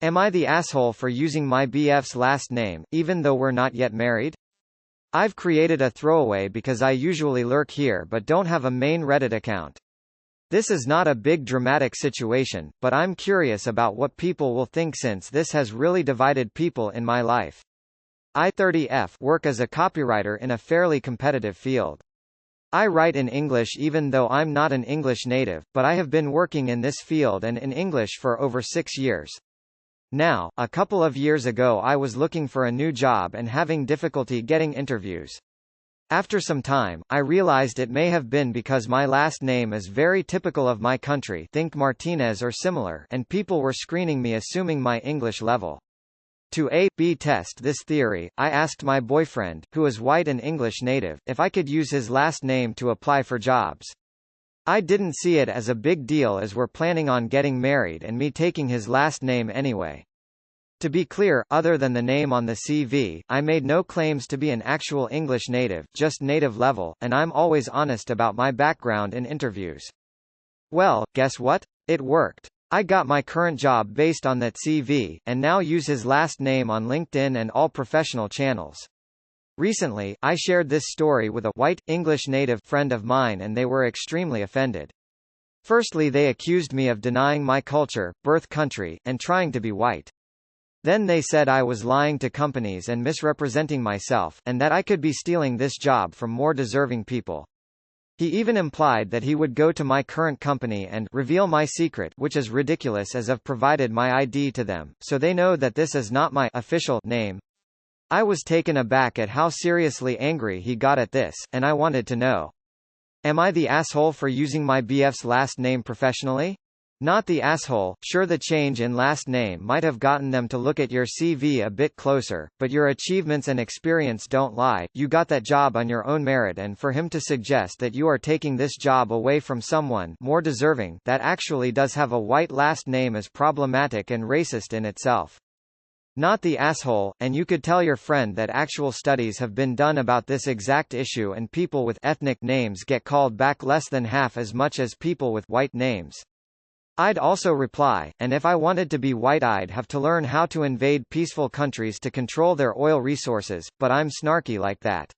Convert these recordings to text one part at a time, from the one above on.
Am I the asshole for using my BF's last name, even though we're not yet married? I've created a throwaway because I usually lurk here but don't have a main Reddit account. This is not a big dramatic situation, but I'm curious about what people will think since this has really divided people in my life. I 30F work as a copywriter in a fairly competitive field. I write in English even though I'm not an English native, but I have been working in this field and in English for over 6 years. Now, a couple of years ago I was looking for a new job and having difficulty getting interviews. After some time, I realized it may have been because my last name is very typical of my country, think Martinez or similar, and people were screening me assuming my English level. To A/B test this theory, I asked my boyfriend, who is white and English native, if I could use his last name to apply for jobs. I didn't see it as a big deal as we're planning on getting married and me taking his last name anyway. To be clear, other than the name on the CV, I made no claims to be an actual English native, just native level, and I'm always honest about my background in interviews. Well, guess what? It worked. I got my current job based on that CV, and now use his last name on LinkedIn and all professional channels. Recently, I shared this story with a white, English native friend of mine and they were extremely offended. Firstly, they accused me of denying my culture, birth country, and trying to be white. Then they said I was lying to companies and misrepresenting myself, and that I could be stealing this job from more deserving people. He even implied that he would go to my current company and reveal my secret, which is ridiculous as I've provided my ID to them, so they know that this is not my official name. I was taken aback at how seriously angry he got at this, and I wanted to know. Am I the asshole for using my BF's last name professionally? Not the asshole. Sure, the change in last name might have gotten them to look at your CV a bit closer, but your achievements and experience don't lie. You got that job on your own merit, and for him to suggest that you are taking this job away from someone more deserving that actually does have a white last name is problematic and racist in itself. Not the asshole, and you could tell your friend that actual studies have been done about this exact issue and people with ethnic names get called back less than half as much as people with white names. I'd also reply, and if I wanted to be white I'd have to learn how to invade peaceful countries to control their oil resources, but I'm snarky like that.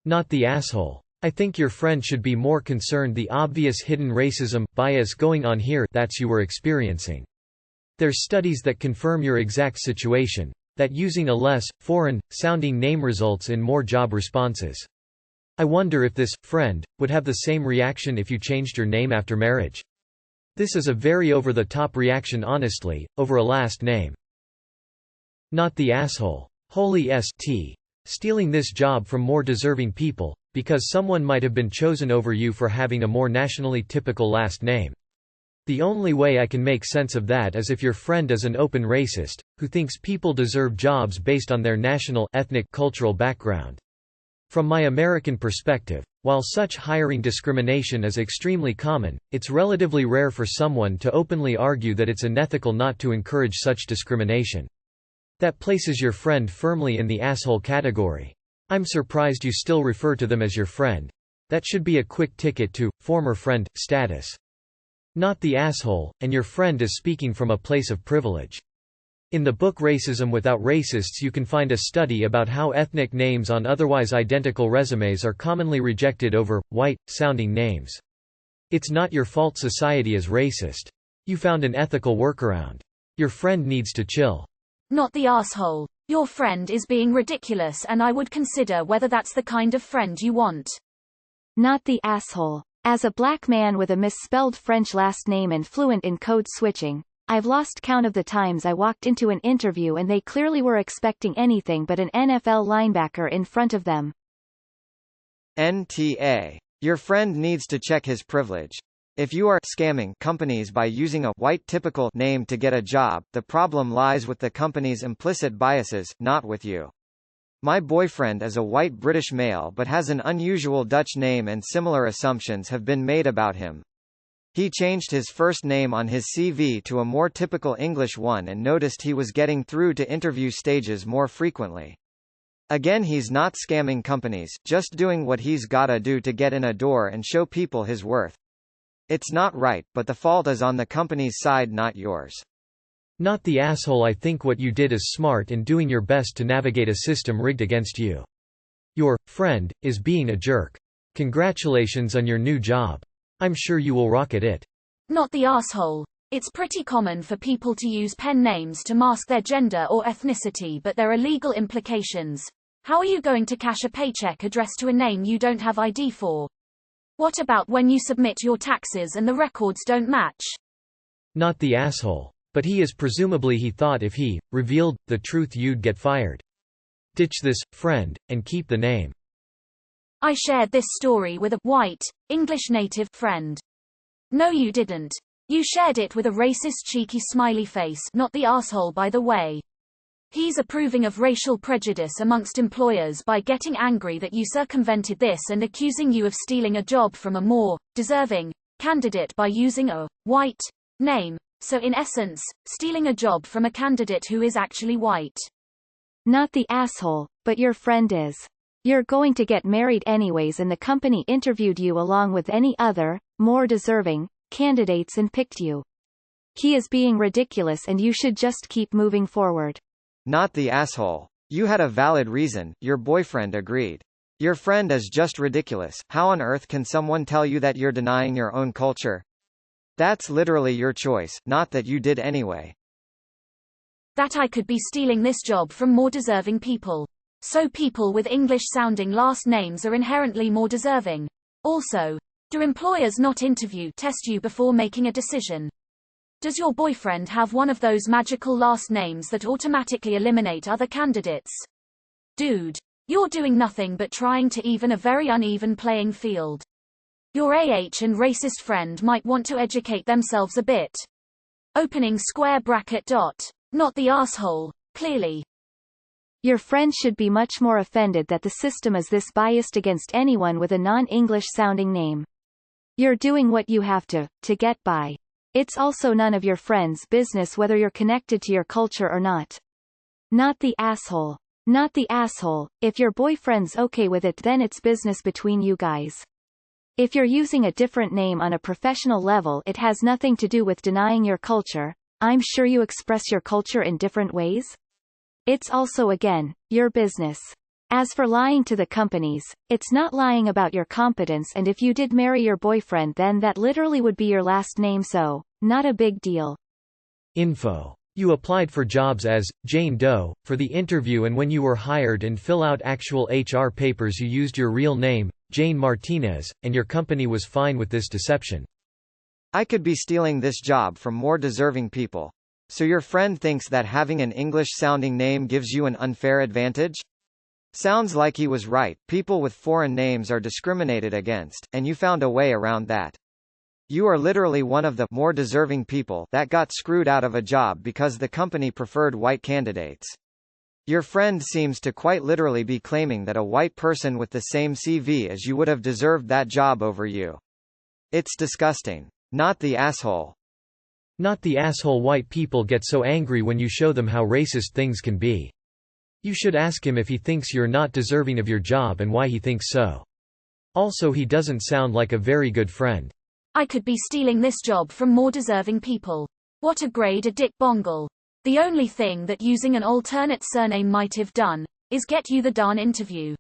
Not the asshole. I think your friend should be more concerned the obvious hidden racism, bias going on here that's you were experiencing. There's studies that confirm your exact situation, that using a less, foreign-sounding name results in more job responses. I wonder if this friend would have the same reaction if you changed your name after marriage. This is a very over-the-top reaction honestly, over a last name. Not the asshole. Holy st. Stealing this job from more deserving people, because someone might have been chosen over you for having a more nationally typical last name. The only way I can make sense of that is if your friend is an open racist, who thinks people deserve jobs based on their national, ethnic, cultural background. From my American perspective, while such hiring discrimination is extremely common, it's relatively rare for someone to openly argue that it's unethical not to encourage such discrimination. That places your friend firmly in the asshole category. I'm surprised you still refer to them as your friend. That should be a quick ticket to former friend status. Not the asshole, and your friend is speaking from a place of privilege. In the book Racism Without Racists you can find a study about how ethnic names on otherwise identical resumes are commonly rejected over white-sounding names. It's not your fault society is racist. You found an ethical workaround. Your friend needs to chill. Not the asshole. Your friend is being ridiculous and I would consider whether that's the kind of friend you want. Not the asshole. As a black man with a misspelled French last name and fluent in code switching, I've lost count of the times I walked into an interview and they clearly were expecting anything but an NFL linebacker in front of them. NTA. Your friend needs to check his privilege. If you are scamming companies by using a white typical name to get a job, the problem lies with the company's implicit biases, not with you. My boyfriend is a white British male but has an unusual Dutch name and similar assumptions have been made about him. He changed his first name on his CV to a more typical English one and noticed he was getting through to interview stages more frequently. Again, he's not scamming companies, just doing what he's gotta do to get in a door and show people his worth. It's not right, but the fault is on the company's side, not yours. Not the asshole. I think what you did is smart in doing your best to navigate a system rigged against you. Your friend is being a jerk. Congratulations on your new job. I'm sure you will rock at it. Not the asshole. It's pretty common for people to use pen names to mask their gender or ethnicity, but there are legal implications. How are you going to cash a paycheck addressed to a name you don't have ID for? What about when you submit your taxes and the records don't match? Not the asshole. But he thought if he revealed the truth you'd get fired. Ditch this friend and keep the name. I shared this story with a white, English native friend. No, you didn't. You shared it with a racist cheeky smiley face, not the asshole by the way. He's approving of racial prejudice amongst employers by getting angry that you circumvented this and accusing you of stealing a job from a more deserving candidate by using a white name. So in essence, stealing a job from a candidate who is actually white. Not the asshole, but your friend is. You're going to get married anyways and the company interviewed you along with any other, more deserving, candidates and picked you. He is being ridiculous and you should just keep moving forward. Not the asshole. You had a valid reason, your boyfriend agreed. Your friend is just ridiculous. How on earth can someone tell you that you're denying your own culture? That's literally your choice, not that you did anyway. That I could be stealing this job from more deserving people. So people with English-sounding last names are inherently more deserving. Also, do employers not test you before making a decision? Does your boyfriend have one of those magical last names that automatically eliminate other candidates? Dude, you're doing nothing but trying to even a very uneven playing field. Your and racist friend might want to educate themselves a bit. Opening square bracket dot. Not the asshole, clearly. Your friend should be much more offended that the system is this biased against anyone with a non-English sounding name. You're doing what you have to get by. It's also none of your friend's business whether you're connected to your culture or not. Not the asshole. Not the asshole. If your boyfriend's okay with it, then it's business between you guys. If you're using a different name on a professional level, it has nothing to do with denying your culture. I'm sure you express your culture in different ways. It's also again, your business. As for lying to the companies, it's not lying about your competence, and if you did marry your boyfriend then that literally would be your last name, so, not a big deal. Info. You applied for jobs as Jane Doe for the interview, and when you were hired and fill out actual HR papers you used your real name, Jane Martinez, and your company was fine with this deception. I could be stealing this job from more deserving people. So your friend thinks that having an English-sounding name gives you an unfair advantage? Sounds like he was right. People with foreign names are discriminated against, and you found a way around that. You are literally one of the more deserving people that got screwed out of a job because the company preferred white candidates. Your friend seems to quite literally be claiming that a white person with the same CV as you would have deserved that job over you. It's disgusting. Not the asshole. Not the asshole. White people get so angry when you show them how racist things can be. You should ask him if he thinks you're not deserving of your job and why he thinks so. Also, he doesn't sound like a very good friend. I could be stealing this job from more deserving people. What a grade a dick bongle. The only thing that using an alternate surname might have done is get you the darn interview.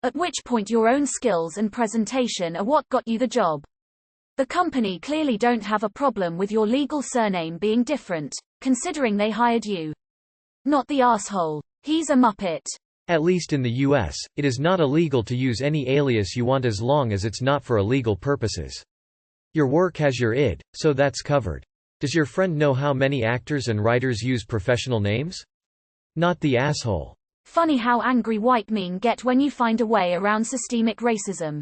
At which point your own skills and presentation are what got you the job. The company clearly don't have a problem with your legal surname being different, considering they hired you. Not the asshole. He's a muppet. At least in the US, it is not illegal to use any alias you want as long as it's not for illegal purposes. Your work has your ID, so that's covered. Does your friend know how many actors and writers use professional names? Not the asshole. Funny how angry white men get when you find a way around systemic racism.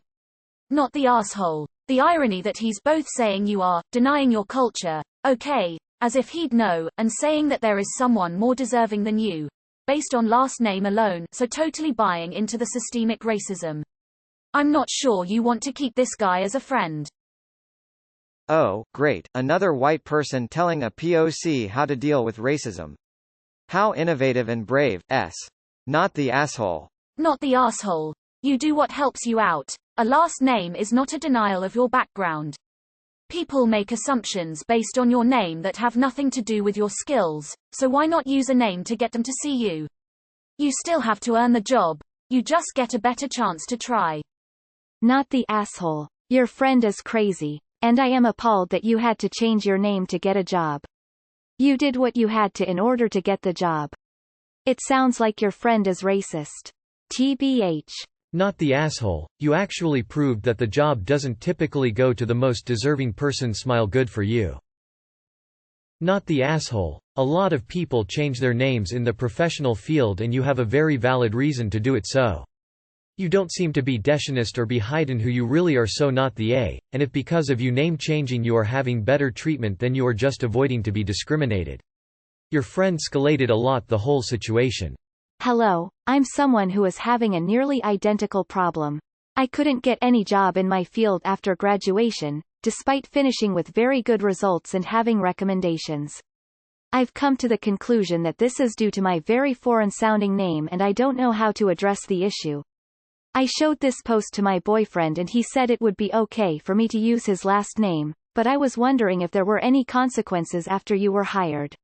Not the asshole. The irony that he's both saying you are denying your culture, okay, as if he'd know, and saying that there is someone more deserving than you, based on last name alone, so totally buying into the systemic racism. I'm not sure you want to keep this guy as a friend. Oh, great, another white person telling a POC how to deal with racism. How innovative and brave, Not the asshole. Not the asshole. You do what helps you out. A last name is not a denial of your background. People make assumptions based on your name that have nothing to do with your skills, so why not use a name to get them to see you? You still have to earn the job, you just get a better chance to try. Not the asshole. Your friend is crazy, and I am appalled that you had to change your name to get a job. You did what you had to in order to get the job. It sounds like your friend is racist. TBH. Not the asshole. You actually proved that the job doesn't typically go to the most deserving person. Smile, good for you. Not the asshole. A lot of people change their names in the professional field and you have a very valid reason to do it so. You don't seem to be dishonest or be hidden who you really are, so not the A, and if because of you name changing you are having better treatment then you are just avoiding to be discriminated. Your friend escalated a lot the whole situation. Hello, I'm someone who is having a nearly identical problem. I couldn't get any job in my field after graduation, despite finishing with very good results and having recommendations. I've come to the conclusion that this is due to my very foreign-sounding name and I don't know how to address the issue. I showed this post to my boyfriend and he said it would be okay for me to use his last name, but I was wondering if there were any consequences after you were hired.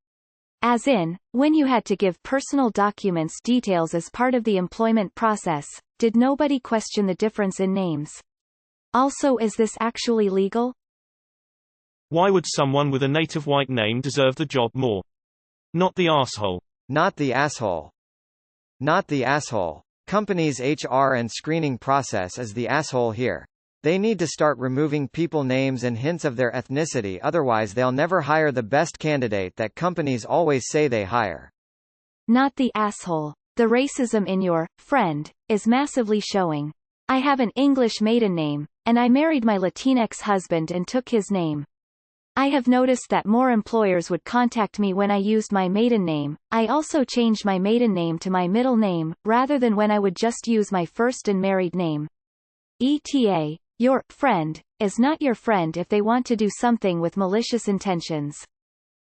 As in, when you had to give personal documents details as part of the employment process, did nobody question the difference in names? Also, is this actually legal? Why would someone with a native white name deserve the job more? Not the asshole. Not the asshole. Not the asshole. Companies' HR and screening process is the asshole here. They need to start removing people names and hints of their ethnicity, otherwise they'll never hire the best candidate that companies always say they hire. Not the asshole. The racism in your friend is massively showing. I have an English maiden name, and I married my Latinx husband and took his name. I have noticed that more employers would contact me when I used my maiden name. I also changed my maiden name to my middle name, rather than when I would just use my first and married name. ETA, your friend is not your friend if they want to do something with malicious intentions.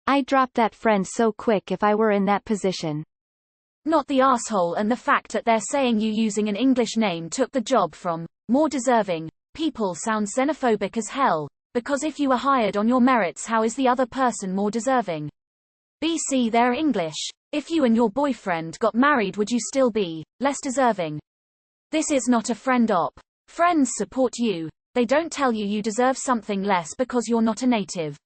I'd drop that friend so quick if I were in that position. Not the asshole, and the fact that they're saying you using an English name took the job from more deserving people sounds xenophobic as hell. Because if you were hired on your merits, how is the other person more deserving? BC, they're English. If you and your boyfriend got married, would you still be less deserving? This is not a friend op. Friends support you. They don't tell you you deserve something less because you're not a native.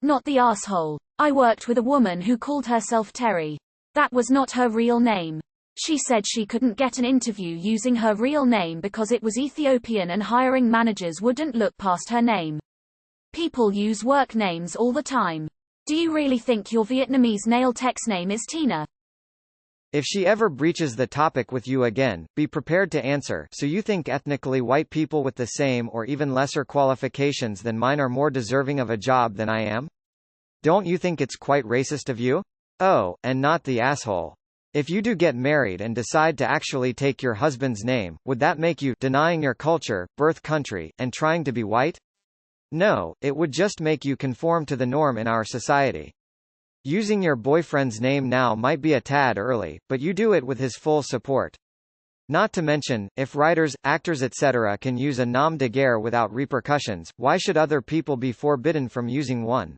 Not the asshole. I worked with a woman who called herself Terry. That was not her real name. She said she couldn't get an interview using her real name because it was Ethiopian and hiring managers wouldn't look past her name. People use work names all the time. Do you really think your Vietnamese nail tech's name is Tina? If she ever breaches the topic with you again, be prepared to answer. So you think ethnically white people with the same or even lesser qualifications than mine are more deserving of a job than I am? Don't you think it's quite racist of you? Oh, and not the asshole. If you do get married and decide to actually take your husband's name, would that make you denying your culture, birth country, and trying to be white? No, it would just make you conform to the norm in our society. Using your boyfriend's name now might be a tad early, but you do it with his full support. Not to mention, if writers, actors etc. can use a nom de guerre without repercussions, why should other people be forbidden from using one?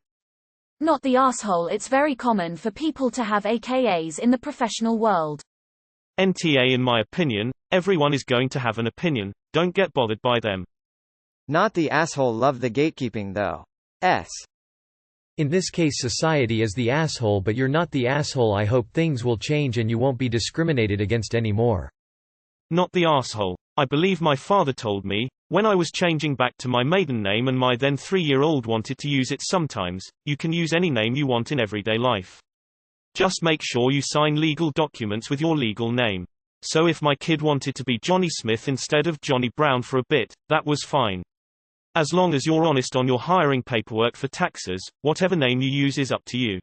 Not the asshole. It's very common for people to have AKAs in the professional world. NTA, in my opinion, everyone is going to have an opinion, don't get bothered by them. Not the asshole. Love the gatekeeping though. In this case society is the asshole, but you're not the asshole. I hope things will change and you won't be discriminated against anymore. Not the asshole. I believe my father told me, when I was changing back to my maiden name and my then 3-year-old wanted to use it sometimes, you can use any name you want in everyday life. Just make sure you sign legal documents with your legal name. So if my kid wanted to be Johnny Smith instead of Johnny Brown for a bit, that was fine. As long as you're honest on your hiring paperwork for taxes, whatever name you use is up to you.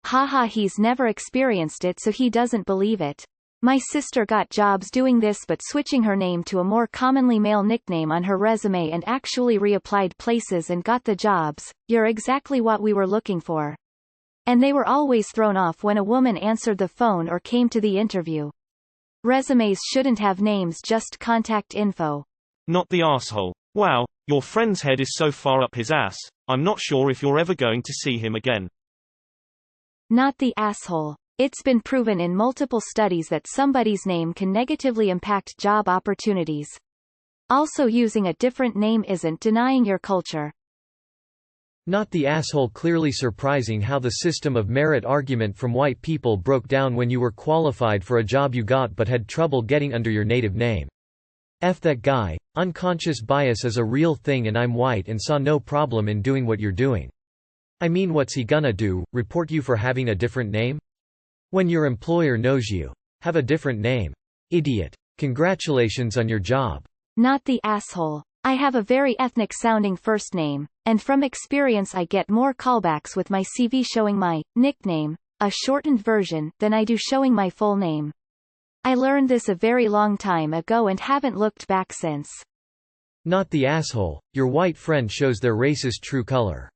Haha, he's never experienced it so he doesn't believe it. My sister got jobs doing this but switching her name to a more commonly male nickname on her resume and actually reapplied places and got the jobs. You're exactly what we were looking for. And they were always thrown off when a woman answered the phone or came to the interview. Resumes shouldn't have names, just contact info. Not the asshole. Wow, Your friend's head is so far up his ass, I'm not sure if you're ever going to see him again. Not the asshole. It's been proven in multiple studies that somebody's name can negatively impact job opportunities. Also, using a different name isn't denying your culture. Not the asshole. Clearly surprising how the system of merit argument from white people broke down when you were qualified for a job you got but had trouble getting under your native name. F that guy. Unconscious bias is a real thing, and I'm white and saw no problem in doing what you're doing. I mean, what's he gonna do, report you for having a different name? When your employer knows you have a different name. Idiot. Congratulations on your job. Not the asshole. I have a very ethnic-sounding first name, and from experience I get more callbacks with my CV showing my nickname, a shortened version, than I do showing my full name. I learned this a very long time ago and haven't looked back since. Not the asshole. Your white friend shows their race's true color.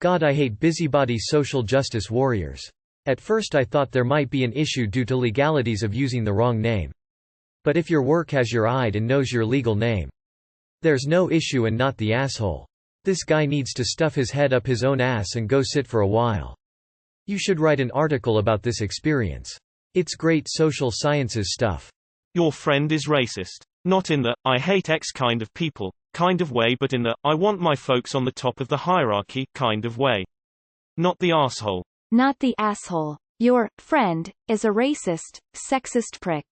God, I hate busybody social justice warriors. At first I thought there might be an issue due to legalities of using the wrong name. But if your work has your ID and knows your legal name, there's no issue. And not the asshole. This guy needs to stuff his head up his own ass and go sit for a while. You should write an article about this experience. It's great social sciences stuff. Your friend is racist. Not in the, I hate X kind of people, kind of way, but in the, I want my folks on the top of the hierarchy, kind of way. Not the asshole. Not the asshole. Your friend is a racist, sexist prick.